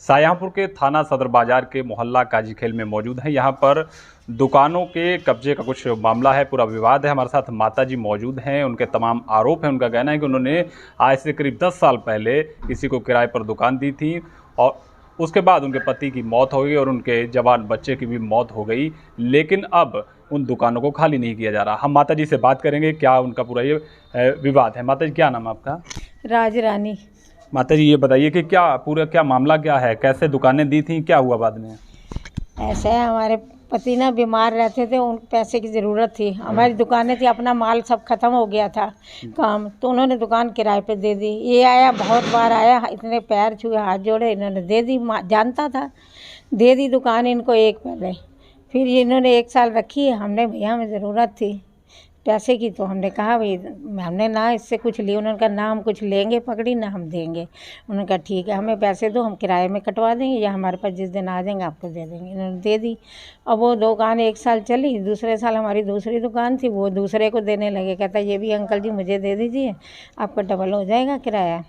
शाहजहाँपुर के थाना सदर बाजार के मोहल्ला काजीखेल में मौजूद हैं। यहाँ पर दुकानों के कब्जे का कुछ मामला है, पूरा विवाद है। हमारे साथ माता जी मौजूद हैं, उनके तमाम आरोप हैं। उनका कहना है कि उन्होंने आज से करीब 10 साल पहले किसी को किराए पर दुकान दी थी और उसके बाद उनके पति की मौत हो गई और उनके जवान बच्चे की भी मौत हो गई, लेकिन अब उन दुकानों को खाली नहीं किया जा रहा। हम माता जी से बात करेंगे क्या उनका पूरा ये विवाद है। माता जी, क्या नाम है आपका? राज रानी। माता जी, ये बताइए कि क्या मामला क्या है, कैसे दुकानें दी थी, क्या हुआ बाद में? ऐसे है, हमारे पति ना बीमार रहते थे, उन पैसे की ज़रूरत थी। हमारी दुकानें थी, अपना माल सब ख़त्म हो गया था काम, तो उन्होंने दुकान किराए पे दे दी। ये आया, बहुत बार आया, इतने पैर छुए, हाथ जोड़े, इन्होंने दे दी। जानता था, दे दी दुकान इनको एक पहले। फिर ये इन्होंने 1 साल रखी। हमने भैया हमें ज़रूरत थी पैसे की, तो हमने कहा भाई, हमने ना इससे कुछ लिया। उन्होंने कहा ना हम कुछ लेंगे पकड़ी, ना हम देंगे। उन्होंने कहा ठीक है, हमें पैसे दो, हम किराए में कटवा देंगे या हमारे पास जिस दिन आ जाएंगे आपको दे देंगे। इन्होंने दे दी। अब वो दुकान 1 साल चली। दूसरे साल हमारी दूसरी दुकान थी, वो दूसरे को देने लगे। कहता ये भी अंकल जी मुझे दे दीजिए, आपका डबल हो जाएगा किराया।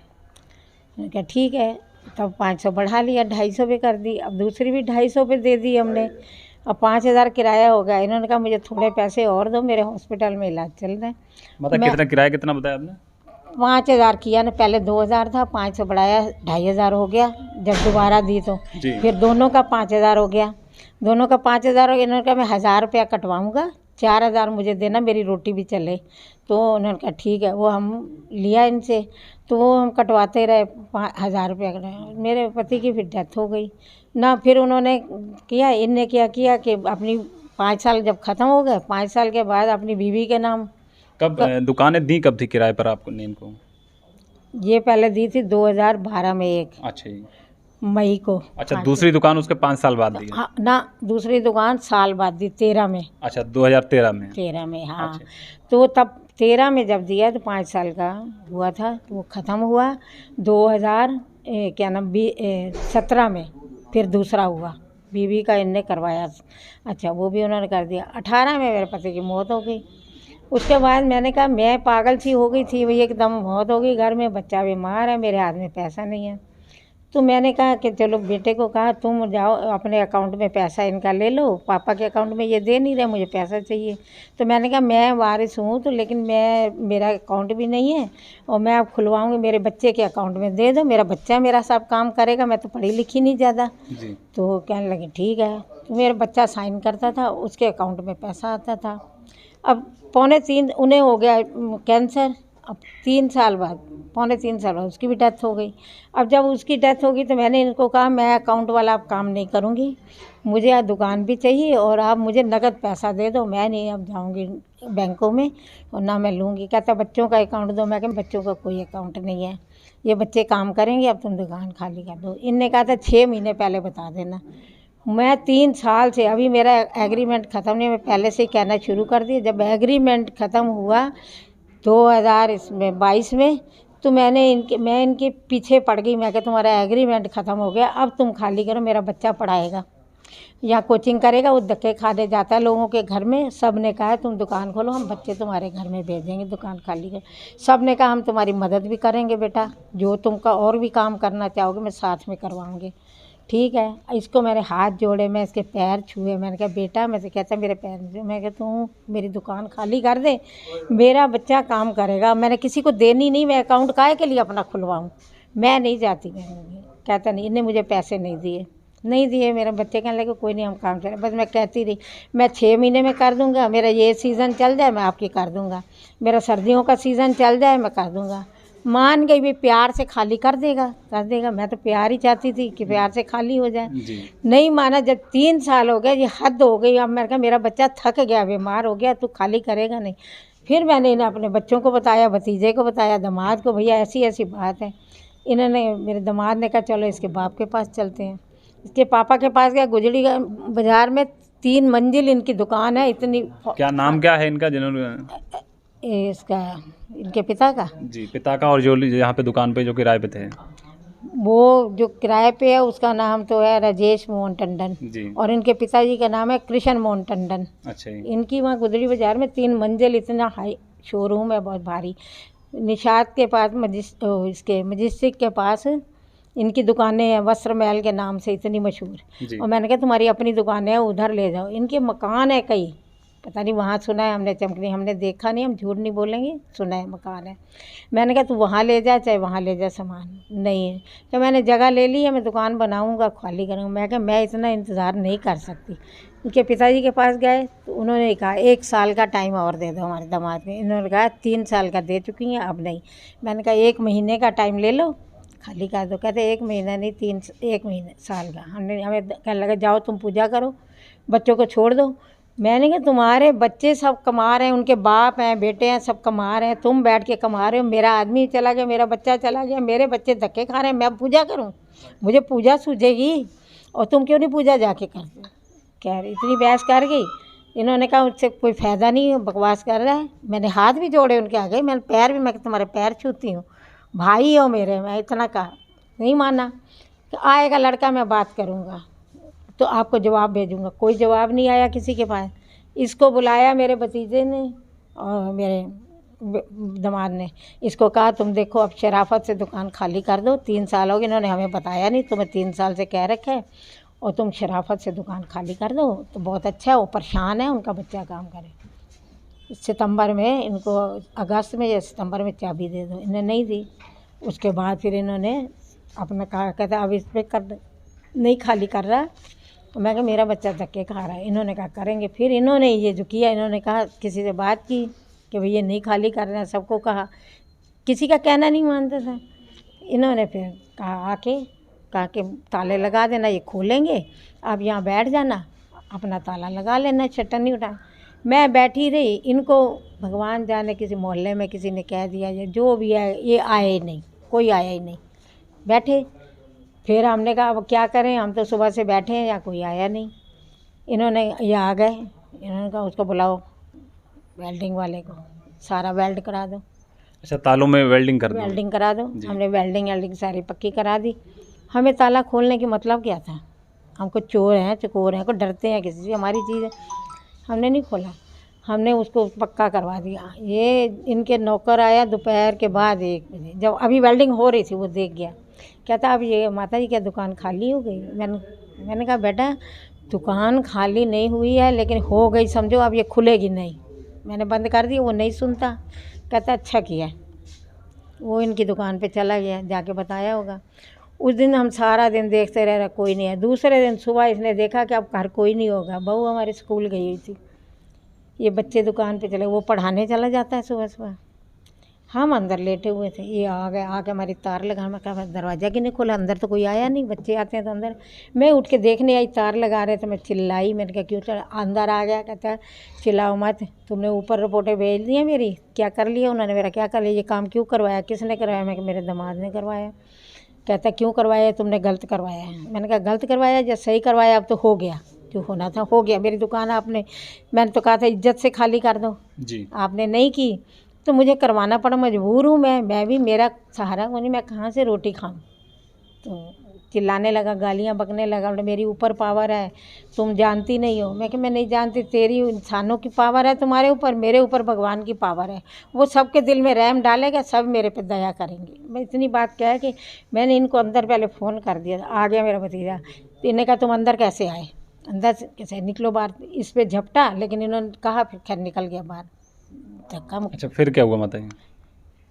मैंने कहा ठीक है। तब 500 बढ़ा लिया, 250 पे कर दी। अब दूसरी भी 250 पे दे दी हमने। अब 5000 किराया हो गया। इन्होंने कहा मुझे थोड़े पैसे और दो, मेरे हॉस्पिटल में इलाज चल रहा है। मतलब कितना किराया, कितना बताया आपने? 5000 किया ना, पहले 2000 था, 500 बढ़ाया, 2500 हो गया। जब दोबारा दी तो फिर दोनों का 5000 हो गया। दोनों का 5000 हो गया। इन्होंने कहा मैं 1000 रुपया कटवाऊँगा, 4000 मुझे देना, मेरी रोटी भी चले। तो उन्होंने कहा ठीक है। वो हम लिया इनसे, तो वो हम कटवाते रहे, 1000 रुपया कटवाया। मेरे पति की फिर डेथ हो गई ना। फिर उन्होंने किया, इनने क्या किया कि अपनी 5 साल जब ख़त्म हो गए, 5 साल के बाद अपनी बीवी के नाम। कब दुकानें दी, कब थी किराए पर आपको इनको? ये पहले दी थी 2012 में, एक अच्छा जी, मई को। अच्छा। दूसरी दुकान उसके 5 साल बाद दी? हाँ ना, दूसरी दुकान साल बाद दी, 13 में। अच्छा, 2013 में? 13 में, हाँ। अच्छा। तो तब 13 में जब दिया तो 5 साल का हुआ था, तो वो ख़त्म हुआ 2017 में। फिर दूसरा हुआ, बीवी का इनने करवाया। अच्छा, वो भी उन्होंने कर दिया। 18 में मेरे पति की मौत हो गई। उसके बाद मैंने कहा मैं पागल सी हो गई थी भई, एकदम मौत हो गई, घर में बच्चा बीमार है, मेरे हाथ में पैसा नहीं है। तो मैंने कहा कि चलो, बेटे को कहा तुम जाओ अपने अकाउंट में पैसा इनका ले लो, पापा के अकाउंट में ये दे नहीं रहे, मुझे पैसा चाहिए। तो मैंने कहा मैं वारिस हूँ तो, लेकिन मेरा अकाउंट भी नहीं है और मैं अब खुलवाऊँगी, मेरे बच्चे के अकाउंट में दे दो, मेरा बच्चा मेरा सब काम करेगा, मैं तो पढ़ी लिखी नहीं ज़्यादा। तो कहने लगे ठीक है। तो मेरा बच्चा साइन करता था, उसके अकाउंट में पैसा आता था। अब 2.25 उन्हें हो गया कैंसर। अब 3 साल बाद, 3.25 साल बाद उसकी भी डेथ हो गई। अब जब उसकी डेथ होगी तो मैंने इनको कहा मैं अकाउंट वाला अब काम नहीं करूँगी, मुझे दुकान भी चाहिए और आप मुझे नगद पैसा दे दो, मैं नहीं अब जाऊँगी बैंकों में और ना मैं लूँगी। कहता बच्चों का अकाउंट दो। मैं कहा बच्चों का कोई अकाउंट नहीं है, ये बच्चे काम करेंगे, अब तुम दुकान खाली कर दो। इनने कहा था 6 महीने पहले बता देना। मैं 3 साल से, अभी मेरा एग्रीमेंट ख़त्म नहीं, मैं पहले से ही कहना शुरू कर दिया। जब एग्रीमेंट ख़त्म हुआ 2022 में, तो मैं इनके पीछे पड़ गई। मैं कहा तुम्हारा एग्रीमेंट ख़त्म हो गया, अब तुम खाली करो, मेरा बच्चा पढ़ाएगा या कोचिंग करेगा, वो धक्के खाने जाता है लोगों के घर में। सब ने कहा तुम दुकान खोलो, हम बच्चे तुम्हारे घर में भेजेंगे, दुकान खाली करो। सब ने कहा हम तुम्हारी मदद भी करेंगे बेटा, जो तुमका और भी काम करना चाहोगे मैं साथ में करवाऊँगी। ठीक है। इसको मैंने हाथ जोड़े, मैं इसके पैर छुए। मैंने कहा बेटा, मैं से कहता मेरे पैर छुए। मैं कहता हूँ मेरी दुकान खाली कर दे, मेरा बच्चा काम करेगा, मैंने किसी को देनी नहीं, मैं अकाउंट काहे के लिए अपना खुलवाऊँ, मैं नहीं जाती। कहता नहीं, इन्हें मुझे पैसे नहीं दिए। मेरे बच्चे कहने लगे कोई नहीं, हम काम करें। बस मैं कहती रही मैं 6 महीने में कर दूँगा, मेरा ये सीज़न चल जाए मैं आपकी कर दूँगा, मेरा सर्दियों का सीज़न चल जाए मैं कर दूँगा। मान गई भी, प्यार से खाली कर देगा। मैं तो प्यार ही चाहती थी कि प्यार से खाली हो जाए। नहीं माना। जब 3 साल हो गए, ये हद हो गई। अब मैंने कहा मेरा बच्चा थक गया, बीमार हो गया, तू खाली करेगा नहीं। फिर मैंने इन्हें अपने बच्चों को बताया, भतीजे को बताया, दामाद को, भैया ऐसी ऐसी बात है। इन्होंने, मेरे दामाद ने कहा चलो इसके बाप के पास चलते हैं। इसके पापा के पास गया, गुजरी बाज़ार में 3 मंजिल इनकी दुकान है। इतनी, क्या नाम क्या है इनका जिन्होंने? इसका, इनके पिता का जी, पिता का। और जो यहाँ पे दुकान पे जो किराए पे थे, वो जो किराए पे है उसका नाम तो है राजेश मोहन टंडन जी, और इनके पिताजी का नाम है कृष्ण मोहन टंडन। अच्छा। इनकी वहाँ गुदड़ी बाज़ार में 3 मंजिल इतना हाई शोरूम है, बहुत भारी। निशात के पास इसके मजिस्ट्रिक के पास इनकी दुकानें हैं वस्त्र महल के नाम से इतनी मशहूर। जी। और मैंने कहा तुम्हारी अपनी दुकानें हैं उधर ले जाओ। इनके मकान है कई, पता नहीं वहाँ सुना है हमने, चमकनी हमने देखा नहीं, हम झूठ नहीं बोलेंगे, सुना है मकान है। मैंने कहा तू वहाँ ले जा चाहे वहाँ ले जा सामान, नहीं है। तो मैंने जगह ले ली है, मैं दुकान बनाऊँगा खाली करूँगा। मैं कहा मैं इतना इंतज़ार नहीं कर सकती। उनके पिताजी के पास गए तो उन्होंने कहा 1 साल का टाइम और दे दो हमारे दामाद में। इन्होंने कहा 3 साल का दे चुकी हैं, अब नहीं। मैंने कहा 1 महीने का टाइम ले लो खाली कर दो। कहते 1 महीना नहीं 1 महीने साल का। हमें कहने लगा जाओ तुम पूजा करो, बच्चों को छोड़ दो। मैंने कहा तुम्हारे बच्चे सब कमा रहे हैं, उनके बाप हैं बेटे हैं सब कमा रहे हैं, तुम बैठ के कमा रहे हो। मेरा आदमी चला गया, मेरा बच्चा चला गया, मेरे बच्चे धक्के खा रहे हैं, मैं पूजा करूं? मुझे पूजा सूझेगी और तुम क्यों नहीं पूजा जाके करते? कह रही इतनी बहस कर गई। इन्होंने कहा उससे कोई फ़ायदा नहीं है, बकवास कर रहा है। मैंने हाथ भी जोड़े उनके आगे, मैंने पैर भी, मैं तुम्हारे पैर छूती हूँ, भाई हो मेरे, मैं इतना कहा। नहीं माना कि आएगा लड़का मैं बात करूँगा तो आपको जवाब भेजूँगा। कोई जवाब नहीं आया किसी के पास। इसको बुलाया मेरे भतीजे ने और मेरे दामाद ने, इसको कहा तुम देखो अब शराफत से दुकान खाली कर दो, 3 साल हो गए, इन्होंने हमें बताया नहीं, तुम्हें 3 साल से कह रखा है और तुम शराफत से दुकान खाली कर दो तो बहुत अच्छा है। वो परेशान है, उनका बच्चा काम करे। सितंबर में इनको, अगस्त में या सितंबर में चाबी दे दो, इन्हें नहीं दी। उसके बाद फिर इन्होंने अपना कहा, कहता अब इस पर कर नहीं खाली कर रहा। तो मैं कहा मेरा बच्चा धक्के खा रहा है। इन्होंने कहा करेंगे। फिर इन्होंने ये जो किया, इन्होंने कहा किसी से बात की कि भई ये नहीं खाली कर रहे हैं, सबको कहा, किसी का कहना नहीं मानता था। इन्होंने फिर कहा कि ताले लगा देना, ये खोलेंगे, आप यहाँ बैठ जाना, अपना ताला लगा लेना, शटर नहीं उठा। मैं बैठी रही, इनको भगवान जाने किसी मोहल्ले में किसी ने कह दिया या जो भी है, ये आए ही नहीं, कोई आया ही नहीं, बैठे। फिर हमने कहा अब क्या करें, हम तो सुबह से बैठे हैं, या कोई आया नहीं। इन्होंने ये आ गए, इन्होंने कहा उसको बुलाओ वेल्डिंग वाले को, सारा वेल्ड करा दो। अच्छा, तालों में वेल्डिंग कर दी? वेल्डिंग करा दो। जी। हमने वेल्डिंग सारी पक्की करा दी। हमें ताला खोलने की मतलब क्या था? हमको चोर हैं चकोर हैं, को डरते हैं किसी से, हमारी चीज़ है। हमने नहीं खोला, हमने उसको पक्का करवा दिया। ये इनके नौकर आया दोपहर के बाद 1 बजे, जब अभी वेल्डिंग हो रही थी, वो देख गया, कहता अब ये माता जी क्या दुकान खाली हो गई? मैंने कहा बेटा दुकान खाली नहीं हुई है, लेकिन हो गई समझो, अब ये खुलेगी नहीं। मैंने बंद कर दी, वो नहीं सुनता। कहता अच्छा किया। वो इनकी दुकान पे चला गया, जाके बताया होगा। उस दिन हम सारा दिन देखते रहे, कोई नहीं है। दूसरे दिन सुबह इसने देखा कि अब घर कोई नहीं होगा। बहू हमारी स्कूल गई हुई थी, ये बच्चे दुकान पे चले, वो पढ़ाने चला जाता है सुबह सुबह। हम अंदर लेटे हुए थे, ये आ गए, आके हमारी तार लगा। मैं कहा दरवाज़ा क्यों नहीं खोला, अंदर तो कोई आया नहीं, बच्चे आते हैं तो अंदर। मैं उठ के देखने आई, तार लगा रहे थे, मैं चिल्लाई। मैंने कहा क्यों चला? अंदर आ गया, कहता चिल्लाओ मत, तुमने ऊपर रिपोर्टें भेज दी हैं मेरी, क्या कर लिया उन्होंने? मेरा क्या कर लिया? ये काम क्यों करवाया, किसने करवाया? मैं मेरे दामाद ने करवाया। कहता क्यों करवाया? तुमने गलत करवाया है। मैंने कहा गलत करवाया या सही करवाया? अब तो हो गया, जो होना था हो गया। मेरी दुकान आपने, मैंने तो कहा था इज्जत से खाली कर दो जी। आपने नहीं की, तो मुझे करवाना पड़ा, मजबूर हूँ मैं भी, मेरा सहारा को नहीं, मैं कहाँ से रोटी खाऊं? तो चिल्लाने लगा, गालियाँ बकने लगा, बोले मेरी ऊपर पावर है, तुम जानती नहीं हो। मैं कि मैं नहीं जानती, तेरी इंसानों की पावर है तुम्हारे ऊपर, मेरे ऊपर भगवान की पावर है, वो सबके दिल में रहम डालेगा, सब मेरे पे दया करेंगे। मैं इतनी बात कह कि मैंने इनको अंदर पहले फ़ोन कर दिया। आ गया मेरा भतीजा, तो इन्हें कहा तुम अंदर कैसे आए? अंदर से कैसे निकलो बाहर? इस पर झपटा, लेकिन इन्होंने कहा, फिर खैर निकल गया बाहर धक्का। अच्छा, फिर क्या हुआ माता जी?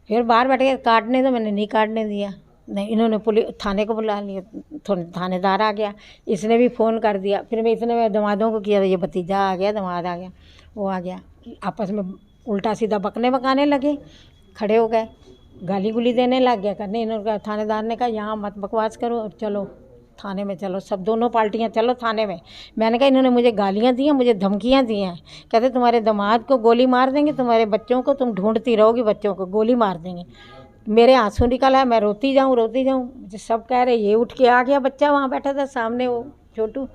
फिर बाहर बैठ के काटने तो मैंने नहीं काटने दिया, नहीं, इन्होंने पुलिस थाने को बुला लिया, थानेदार आ गया, इसने भी फ़ोन कर दिया। फिर मैं इतने में दामादों को किया, ये भतीजा आ गया, दामाद आ गया, वो आ गया, आपस में उल्टा सीधा बकने बकाने लगे, खड़े हो गए, गाली गुली देने लग गया करने। इन्होंने, थानेदार ने कहा यहाँ मत बकवास करो, चलो थाने में चलो, सब दोनों पार्टियां चलो थाने में। मैंने कहा इन्होंने मुझे गालियां दी हैं, मुझे धमकियां दी हैं, कहते तुम्हारे दामाद को गोली मार देंगे, तुम्हारे बच्चों को, तुम ढूंढती रहोगी बच्चों को, गोली मार देंगे। मेरे आंसू निकला है, मैं रोती जाऊँ मुझे सब कह रहे। ये उठ के आ गया, बच्चा वहाँ बैठा था सामने, वो छोटू,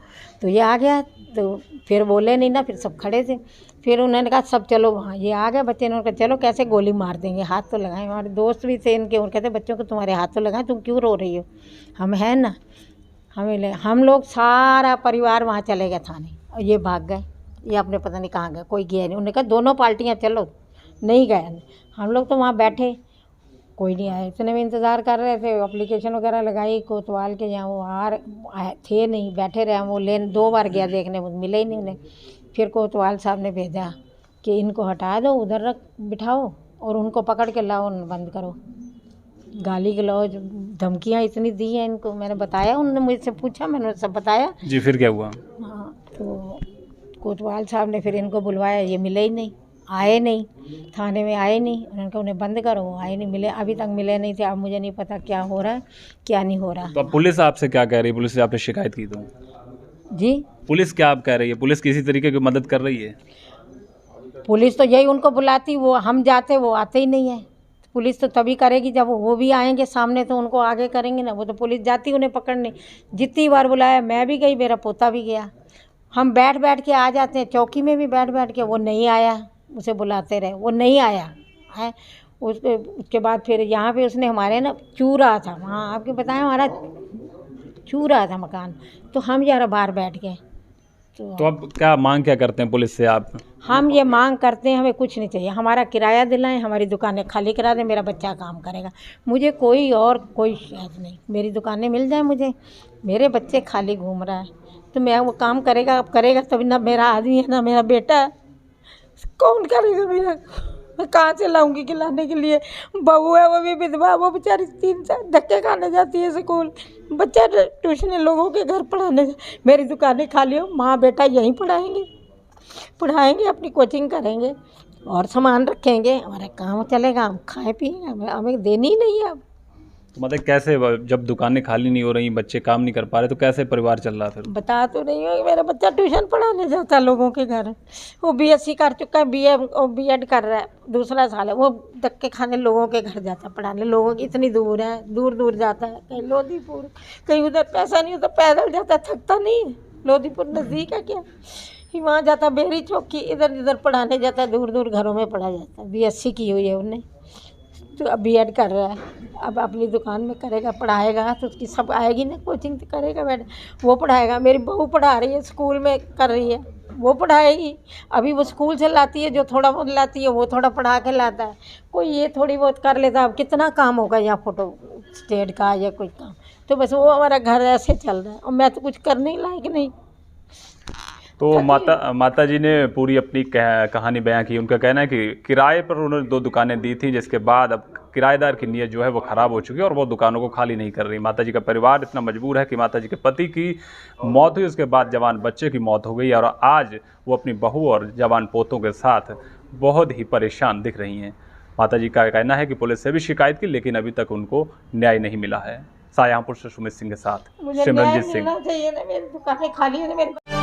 तो ये आ गया, तो फिर बोले नहीं ना, फिर सब खड़े थे। फिर उन्होंने कहा सब चलो वहाँ, ये आ गया बच्चे, इन्होंने कहा चलो कैसे गोली मार देंगे, हाथ तो लगाए। हमारे दोस्त भी थे इनके, उन्होंने कहते बच्चों को तुम्हारे हाथ तो लगाए, तुम क्यों रो रही हो? हम हैं ना, हम लोग सारा परिवार वहाँ चले गए थाने, और ये भाग गए, ये अपने पता नहीं कहाँ गए, कोई गया नहीं। उन्होंने कहा दोनों पार्टियाँ चलो, नहीं गए। हम लोग तो वहाँ बैठे, कोई नहीं आया। इतने में इंतज़ार कर रहे थे, एप्लीकेशन वगैरह लगाई कोतवाल के, यहाँ वो आए थे नहीं, बैठे रहे। वो लेन 2 बार गया देखने, वो मिले ही नहीं उन्हें। फिर कोतवाल साहब ने भेजा कि इनको हटा दो, उधर रख बिठाओ और उनको पकड़ के लाओ, बंद करो। गाली गलौज धमकियाँ इतनी दी हैं इनको। मैंने बताया, उन्होंने मुझसे पूछा, मैंने सब बताया। जी, फिर क्या हुआ? हाँ, तो कोतवाल साहब ने फिर इनको बुलवाया, ये मिले ही नहीं, आए नहीं, थाने में आए नहीं। उन्होंने कहा उन्हें बंद करो, वो आए नहीं, मिले, अभी तक मिले नहीं थे। अब मुझे नहीं पता क्या हो रहा है क्या नहीं हो रहा। तो अब पुलिस आपसे क्या कह रही है? पुलिस से आपने शिकायत की तो? जी, पुलिस क्या आप कह रही है? पुलिस किसी तरीके की मदद कर रही है? पुलिस तो यही उनको बुलाती, वो हम जाते वो आते ही नहीं है। पुलिस तो तभी करेगी जब वो भी आएंगे सामने, तो उनको आगे करेंगे ना। वो तो पुलिस जाती उन्हें पकड़ने, जितनी बार बुलाया, मैं भी गई, मेरा पोता भी गया। हम बैठ बैठ के आ जाते हैं, चौकी में भी बैठ बैठ के, वो नहीं आया, उसे बुलाते रहे, वो नहीं आया है। उसके बाद फिर यहाँ पे उसने हमारे ना चू रहा था, वहाँ आपके बताया हमारा चू रहा था मकान, तो हम यार बाहर बैठ गए। तो अब क्या मांग क्या करते हैं पुलिस से आप? हम ये मांग करते हैं, हमें कुछ नहीं चाहिए, हमारा किराया दिलाएं, हमारी दुकानें खाली करा दें, मेरा बच्चा काम करेगा। मुझे कोई शिकायत नहीं, मेरी दुकानें मिल जाए मुझे, मेरे बच्चे खाली घूम रहा है, तो मैं वो काम करेगा, अब करेगा तभी ना। मेरा आदमी है ना मेरा बेटा है, कौन करेगा मेरा? मैं कहाँ से लाऊंगी खिलाने के लिए? बहू है, वो भी विधवा, वो बेचारी 3 साल धक्के खाने जाती है स्कूल, बच्चा ट्यूशन लोगों के घर पढ़ाने। मेरी दुकानें खाली हो, माँ बेटा यहीं पढ़ाएंगे, अपनी कोचिंग करेंगे और सामान रखेंगे, हमारा काम चलेगा, हम खाए पिएंगे, हमें देनी ही नहीं है अब। तो मतलब कैसे, जब दुकानें खाली नहीं हो रही, बच्चे काम नहीं कर पा रहे, तो कैसे परिवार चल रहा फिर? बता तो रही हूँ, मेरा बच्चा ट्यूशन पढ़ाने जाता है लोगों के घर, वो BSc कर चुका है, B.Ed कर रहा है, दूसरा साल है। वो धक्के खाने लोगों के घर जाता है पढ़ाने, लोगों की इतनी दूर है, दूर दूर जाता है, कहीं लोधीपुर, कहीं उधर, पैसा नहीं होता, पैदल जाता है, थकता नहीं। लोधीपुर नज़दीक है क्या? वहाँ जाता, बेरी चौकी, इधर इधर पढ़ाने जाता है, दूर दूर घरों में पढ़ा जाता है। BSc की हुई है उन्हें, तो अब B.Ed कर रहा है। अब अपनी दुकान में करेगा, पढ़ाएगा, तो उसकी सब आएगी ना, कोचिंग तो करेगा, बैठ वो पढ़ाएगा। मेरी बहू पढ़ा रही है, स्कूल में कर रही है, वो पढ़ाएगी। अभी वो स्कूल से लाती है, जो थोड़ा बहुत लाती है वो थोड़ा पढ़ा के लाता है, कोई ये थोड़ी बहुत कर लेता है। अब कितना काम होगा यहाँ फोटो स्टेट का या कोई काम, तो बस वो हमारा घर ऐसे चल रहा है, और मैं तो कुछ करने ही लायक नहीं। तो माता जी ने पूरी अपनी कहानी बयां की। उनका कहना है कि किराए पर उन्होंने 2 दुकानें दी थी, जिसके बाद अब किराएदार की नीयत जो है वो ख़राब हो चुकी है और वो दुकानों को खाली नहीं कर रही। माता जी का परिवार इतना मजबूर है कि माता जी के पति की मौत हुई, उसके बाद जवान बच्चे की मौत हो गई और आज वो अपनी बहू और जवान पोतों के साथ बहुत ही परेशान दिख रही हैं। माता जी का कहना है कि पुलिस से भी शिकायत की, लेकिन अभी तक उनको न्याय नहीं मिला है। शाहजहाँपुर से सुमित सिंह के साथ सिमरनजीत सिंह। मुझे न्याय मिलना चाहिए ना, मेरी दुकानें खाली है ना, मेरे